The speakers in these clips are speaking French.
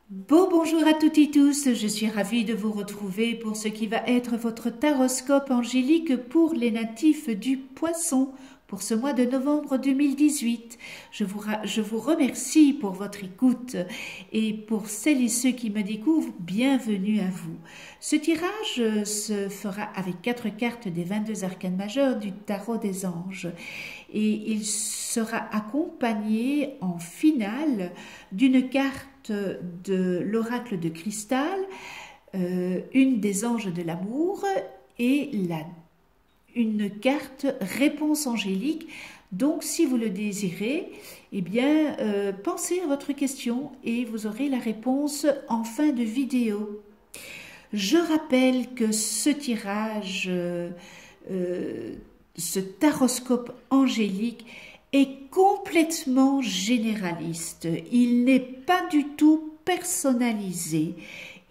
Bonjour à toutes et tous, je suis ravie de vous retrouver pour ce qui va être votre taroscope angélique pour les natifs du Poisson pour ce mois de novembre 2018. Je vous remercie pour votre écoute et pour celles et ceux qui me découvrent, bienvenue à vous. Ce tirage se fera avec 4 cartes des 22 arcanes majeures du tarot des anges et il sera accompagné en finale d'une carte de l'oracle de cristal, une des anges de l'amour et une carte réponse angélique. Donc si vous le désirez, eh bien pensez à votre question et vous aurez la réponse en fin de vidéo. Je rappelle que ce tirage, ce taroscope angélique est complètement généraliste. Il n'est pas du tout personnalisé.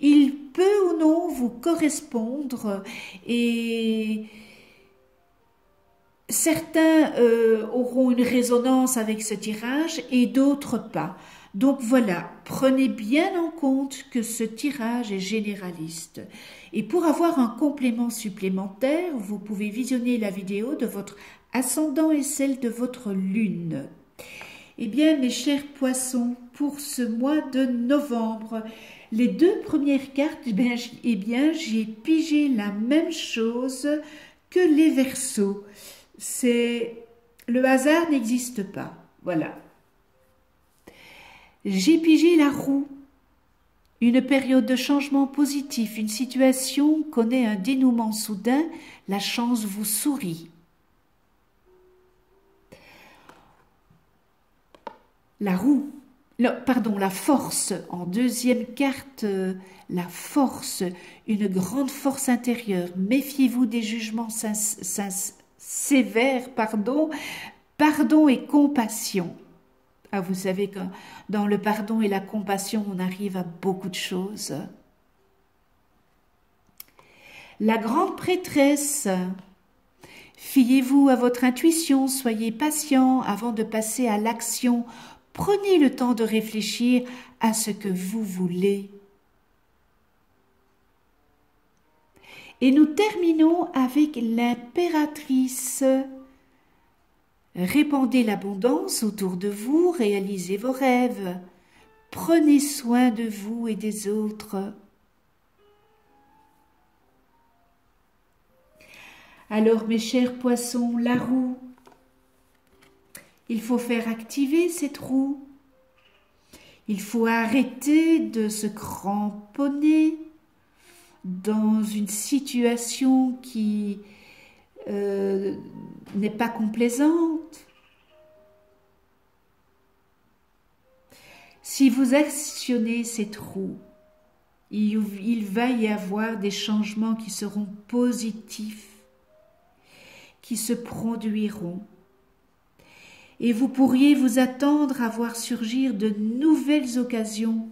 Il peut ou non vous correspondre et certains auront une résonance avec ce tirage et d'autres pas. Donc voilà, prenez bien en compte que ce tirage est généraliste. Et pour avoir un complément supplémentaire, vous pouvez visionner la vidéo de votre ascendant et celle de votre lune. Eh bien, mes chers poissons, pour ce mois de novembre, les deux premières cartes, eh bien, j'ai pigé la même chose que les Verseaux. Le hasard n'existe pas. Voilà. J'ai pigé la roue. Une période de changement positif, une situation connaît un dénouement soudain, la chance vous sourit. La roue, la force, en deuxième carte, la force, une grande force intérieure. Méfiez-vous des jugements sévères, pardon et compassion. Ah, vous savez que dans le pardon et la compassion, on arrive à beaucoup de choses. La grande prêtresse, fiez-vous à votre intuition, soyez patient avant de passer à l'action. Prenez le temps de réfléchir à ce que vous voulez. Et nous terminons avec l'impératrice. Répandez l'abondance autour de vous, réalisez vos rêves. Prenez soin de vous et des autres. Alors, mes chers poissons, la roue, il faut faire activer cette roue. Il faut arrêter de se cramponner dans une situation qui n'est pas complaisante. Si vous actionnez cette roue, il va y avoir des changements qui seront positifs, qui se produiront. Et vous pourriez vous attendre à voir surgir de nouvelles occasions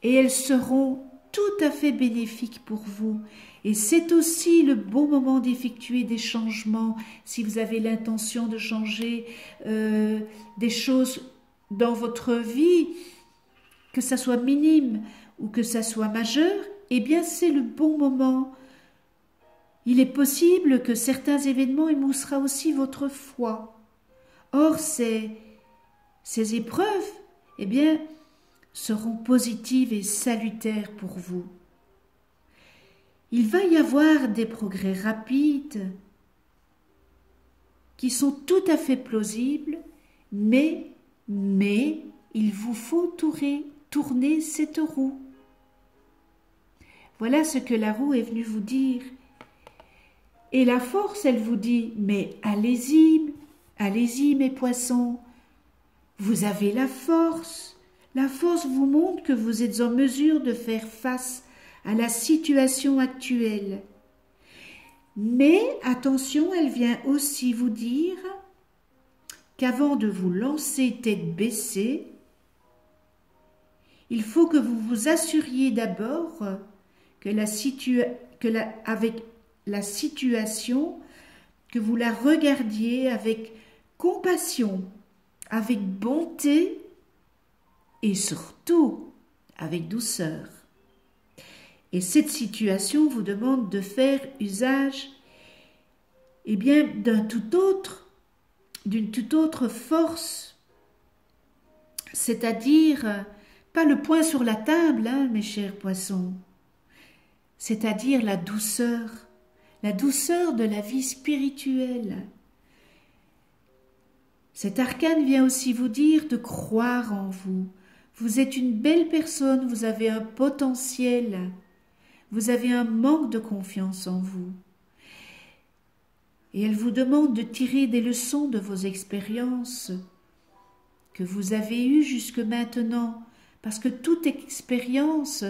et elles seront tout à fait bénéfiques pour vous. Et c'est aussi le bon moment d'effectuer des changements si vous avez l'intention de changer des choses dans votre vie, que ça soit minime ou que ça soit majeur, eh bien c'est le bon moment. Il est possible que certains événements émoussera aussi votre foi. Or, ces épreuves, eh bien, seront positives et salutaires pour vous. Il va y avoir des progrès rapides qui sont tout à fait plausibles, mais il vous faut tourner cette roue. Voilà ce que la roue est venue vous dire. Et la force, elle vous dit, mais allez-y, mes poissons, vous avez la force. La force vous montre que vous êtes en mesure de faire face à la situation actuelle. Mais attention, elle vient aussi vous dire qu'avant de vous lancer tête baissée, il faut que vous vous assuriez d'abord avec la situation, que vous la regardiez avec compassion, avec bonté et surtout avec douceur. Et cette situation vous demande de faire usage d'une toute autre force, c'est-à-dire, pas le poing sur la table, mes chers poissons, c'est-à-dire la douceur de la vie spirituelle. Cet arcane vient aussi vous dire de croire en vous. Vous êtes une belle personne, vous avez un potentiel, vous avez un manque de confiance en vous. Et elle vous demande de tirer des leçons de vos expériences que vous avez eues jusque maintenant, parce que toute expérience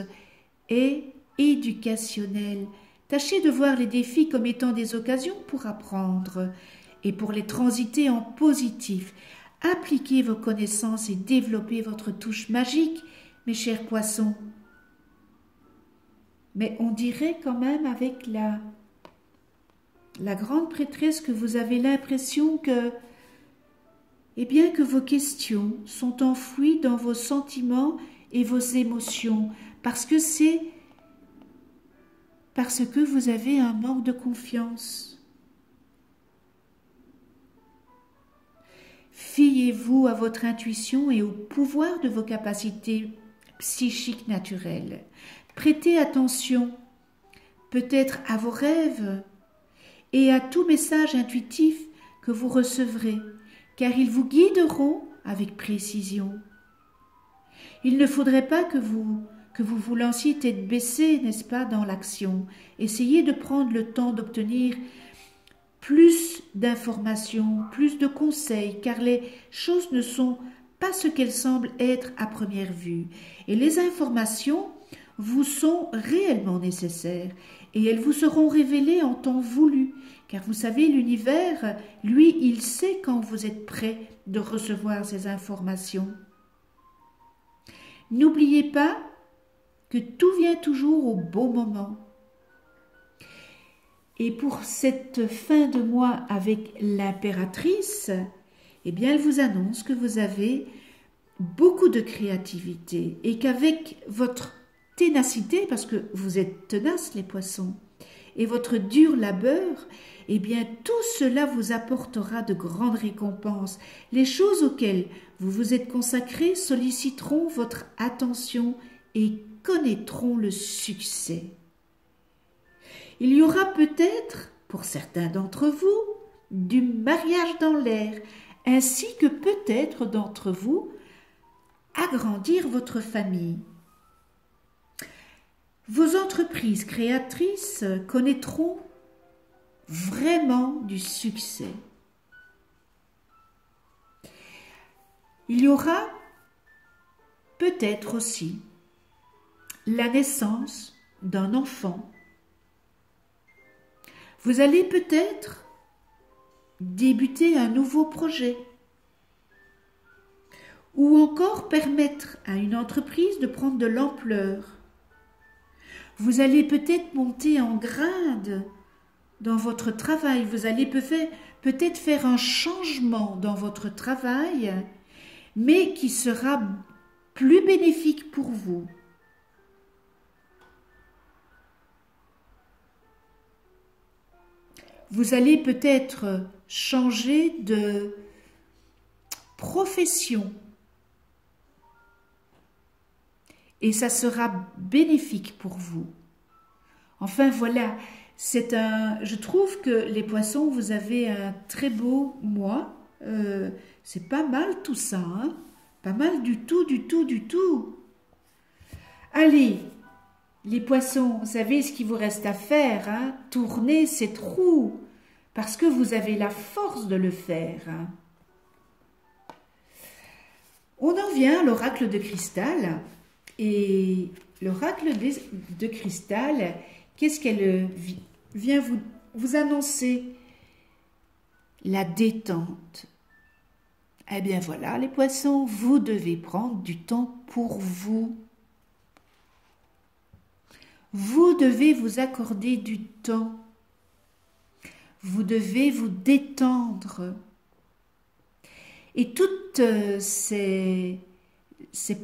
est éducationnelle. Tâchez de voir les défis comme étant des occasions pour apprendre et pour les transiter en positif. Appliquez vos connaissances et développez votre touche magique, mes chers poissons. Mais on dirait quand même avec la grande prêtresse que vous avez l'impression que vos questions sont enfouies dans vos sentiments et vos émotions, parce que vous avez un manque de confiance. Fiez-vous à votre intuition et au pouvoir de vos capacités psychiques naturelles. Prêtez attention, peut-être à vos rêves et à tout message intuitif que vous recevrez, car ils vous guideront avec précision. Il ne faudrait pas que vous vous lanciez tête baissée, n'est-ce pas, dans l'action. Essayez de prendre le temps d'obtenir plus d'informations, plus de conseils, car les choses ne sont pas ce qu'elles semblent être à première vue. Et les informations vous sont réellement nécessaires et elles vous seront révélées en temps voulu, car vous savez, l'univers, lui, il sait quand vous êtes prêt de recevoir ces informations. N'oubliez pas que tout vient toujours au bon moment. Et pour cette fin de mois avec l'impératrice, elle vous annonce que vous avez beaucoup de créativité et qu'avec votre ténacité, parce que vous êtes tenaces les poissons, et votre dur labeur, tout cela vous apportera de grandes récompenses. Les choses auxquelles vous vous êtes consacrés solliciteront votre attention et connaîtront le succès. Il y aura peut-être, pour certains d'entre vous, du mariage dans l'air, ainsi que peut-être d'entre vous, agrandir votre famille. Vos entreprises créatrices connaîtront vraiment du succès. Il y aura peut-être aussi la naissance d'un enfant. Vous allez peut-être débuter un nouveau projet ou encore permettre à une entreprise de prendre de l'ampleur. Vous allez peut-être monter en grade dans votre travail. Vous allez peut-être faire un changement dans votre travail, mais qui sera plus bénéfique pour vous. Vous allez peut-être changer de profession et ça sera bénéfique pour vous. Enfin voilà, je trouve que les poissons, vous avez un très beau mois. C'est pas mal tout ça, hein? Pas mal du tout, du tout, du tout. Allez, les poissons, vous savez ce qu'il vous reste à faire, hein? Tournez ces trous, parce que vous avez la force de le faire. Hein? On en vient à l'oracle de cristal. Et l'oracle de cristal, qu'est-ce qu'elle vient vous annoncer? La détente. Eh bien voilà, les poissons, vous devez prendre du temps pour vous. Vous devez vous accorder du temps. Vous devez vous détendre. Et toutes ces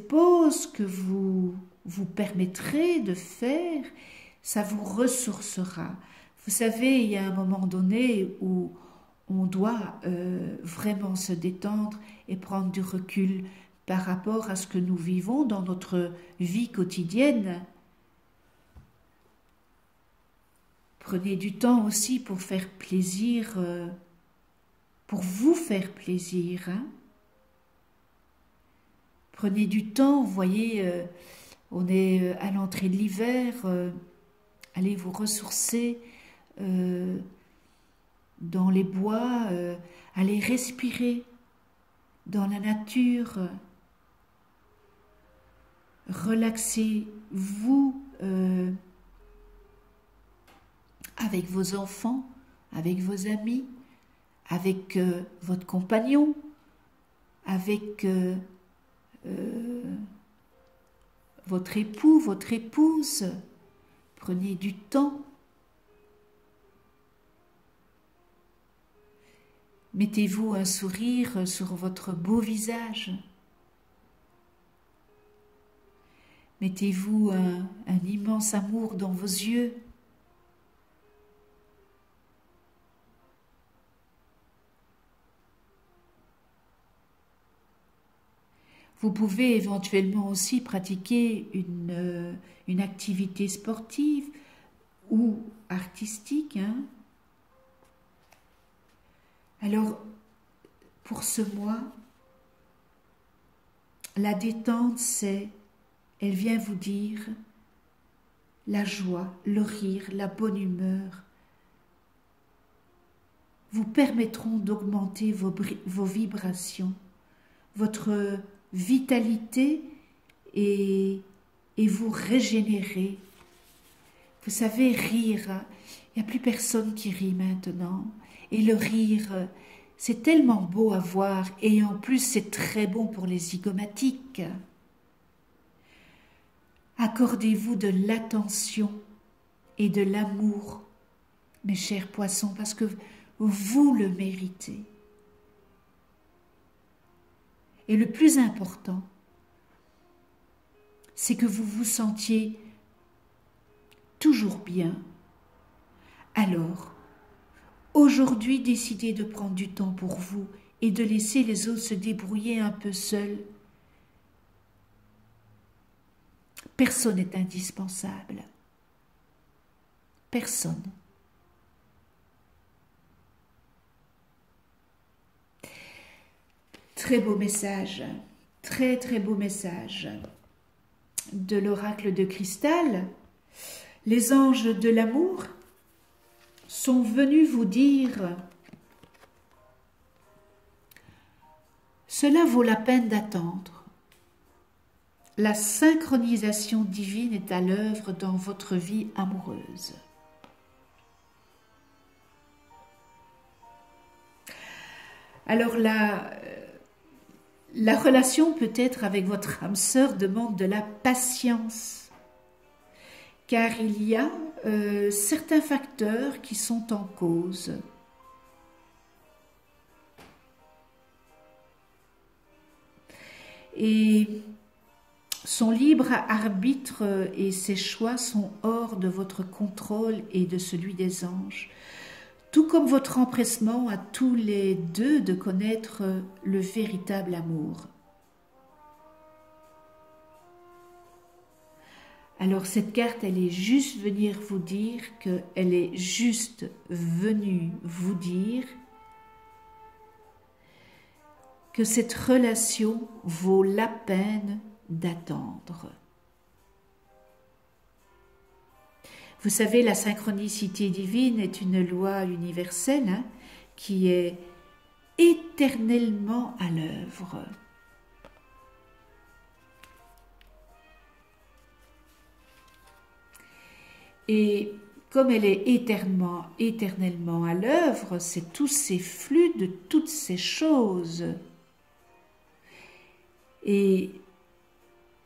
pauses que vous vous permettrez de faire, ça vous ressourcera. Vous savez, il y a un moment donné où on doit vraiment se détendre et prendre du recul par rapport à ce que nous vivons dans notre vie quotidienne. Prenez du temps aussi pour faire plaisir, pour vous faire plaisir. Hein. Prenez du temps, vous voyez, on est à l'entrée de l'hiver, allez vous ressourcer dans les bois, allez respirer dans la nature, relaxez-vous avec vos enfants, avec vos amis, avec votre compagnon, avec votre époux, votre épouse. Prenez du temps. Mettez-vous un sourire sur votre beau visage. Mettez-vous un immense amour dans vos yeux. Vous pouvez éventuellement aussi pratiquer une activité sportive ou artistique. Hein. Alors, pour ce mois, la détente, elle vient vous dire la joie, le rire, la bonne humeur vous permettront d'augmenter vos vibrations, votre vitalité et vous régénérer. Vous savez, rire, il n'y a plus personne qui rit maintenant. Et le rire, c'est tellement beau à voir et en plus c'est très bon pour les zygomatiques. Accordez-vous de l'attention et de l'amour, mes chers poissons, parce que vous le méritez. Et le plus important, c'est que vous vous sentiez toujours bien. Alors, aujourd'hui, décidez de prendre du temps pour vous et de laisser les autres se débrouiller un peu seuls. Personne n'est indispensable. Personne. Très beau message, très très beau message de l'oracle de cristal. Les anges de l'amour sont venus vous dire « Cela vaut la peine d'attendre. La synchronisation divine est à l'œuvre dans votre vie amoureuse. » Alors la relation peut-être avec votre âme sœur demande de la patience, car il y a certains facteurs qui sont en cause. Et son libre arbitre et ses choix sont hors de votre contrôle et de celui des anges, tout comme votre empressement à tous les deux de connaître le véritable amour. Alors cette carte, elle est juste venir vous dire qu'elle est juste venue vous dire que cette relation vaut la peine d'attendre. Vous savez, la synchronicité divine est une loi universelle hein, qui est éternellement à l'œuvre. Et comme elle est éternellement à l'œuvre, c'est tous ces flux de toutes ces choses. Et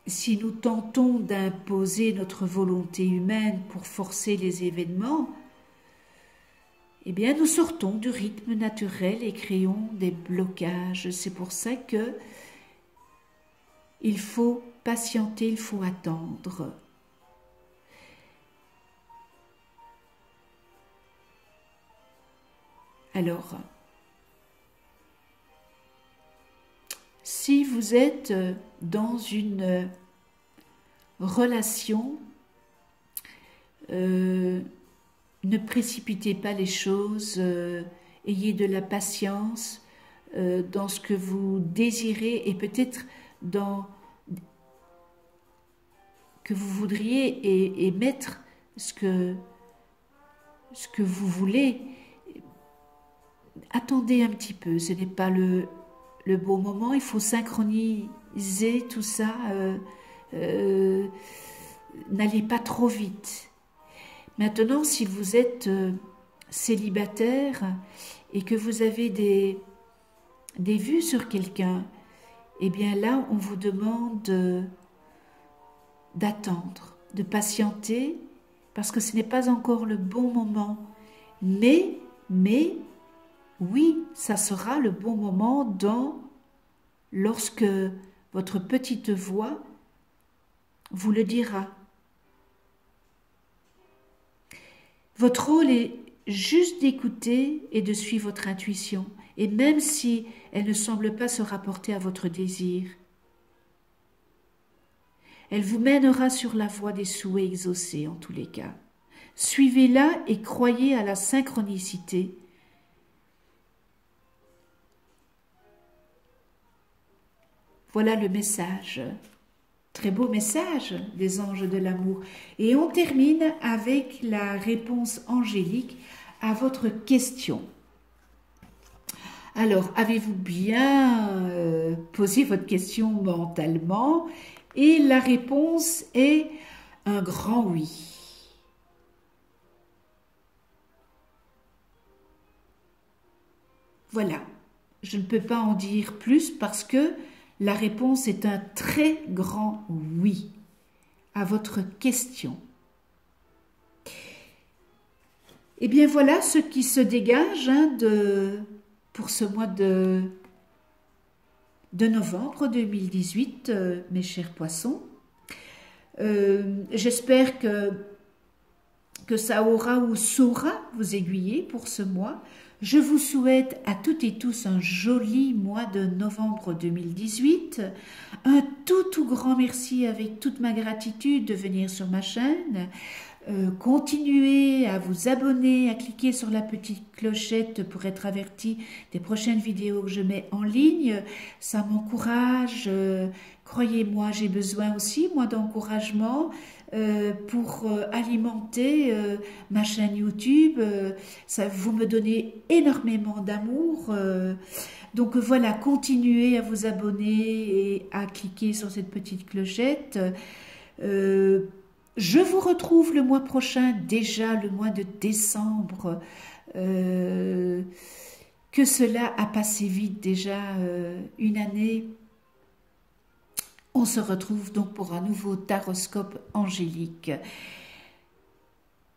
si nous tentons d'imposer notre volonté humaine pour forcer les événements, eh bien nous sortons du rythme naturel et créons des blocages. C'est pour ça que il faut patienter, il faut attendre. Alors, si vous êtes dans une relation, ne précipitez pas les choses, ayez de la patience dans ce que vous désirez et peut-être dans que vous voudriez et mettre ce que vous voulez. Attendez un petit peu, ce n'est pas le bon moment, il faut synchroniser tout ça, n'allez pas trop vite. Maintenant, si vous êtes célibataire et que vous avez des vues sur quelqu'un, eh bien là, on vous demande d'attendre, de patienter, parce que ce n'est pas encore le bon moment. Mais, oui, ça sera le bon moment lorsque votre petite voix vous le dira. Votre rôle est juste d'écouter et de suivre votre intuition, et même si elle ne semble pas se rapporter à votre désir, elle vous mènera sur la voie des souhaits exaucés en tous les cas. Suivez-la et croyez à la synchronicité. Voilà le message. Très beau message des anges de l'amour. Et on termine avec la réponse angélique à votre question. Alors, avez-vous bien posé votre question mentalement? Et la réponse est un grand oui. Voilà, je ne peux pas en dire plus parce que la réponse est un très grand oui à votre question. Et bien voilà ce qui se dégage pour ce mois de novembre 2018, mes chers poissons. J'espère que ça aura ou saura vous aiguiller pour ce mois. Je vous souhaite à toutes et tous un joli mois de novembre 2018. Un tout grand merci avec toute ma gratitude de venir sur ma chaîne. Continuez à vous abonner, à cliquer sur la petite clochette pour être averti des prochaines vidéos que je mets en ligne. Ça m'encourage. Croyez-moi, j'ai besoin aussi, moi, d'encouragement pour alimenter ma chaîne YouTube. Vous me donnez énormément d'amour. Donc voilà, continuez à vous abonner et à cliquer sur cette petite clochette. Je vous retrouve le mois prochain, déjà le mois de décembre. Que cela a passé vite déjà, une année. On se retrouve donc pour un nouveau taroscope angélique.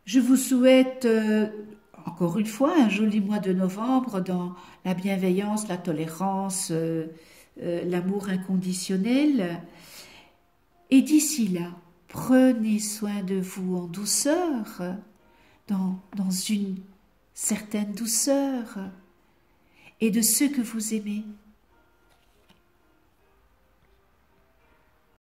Je vous souhaite encore une fois un joli mois de novembre dans la bienveillance, la tolérance, l'amour inconditionnel. Et d'ici là, prenez soin de vous en douceur, dans une certaine douceur, et de ceux que vous aimez.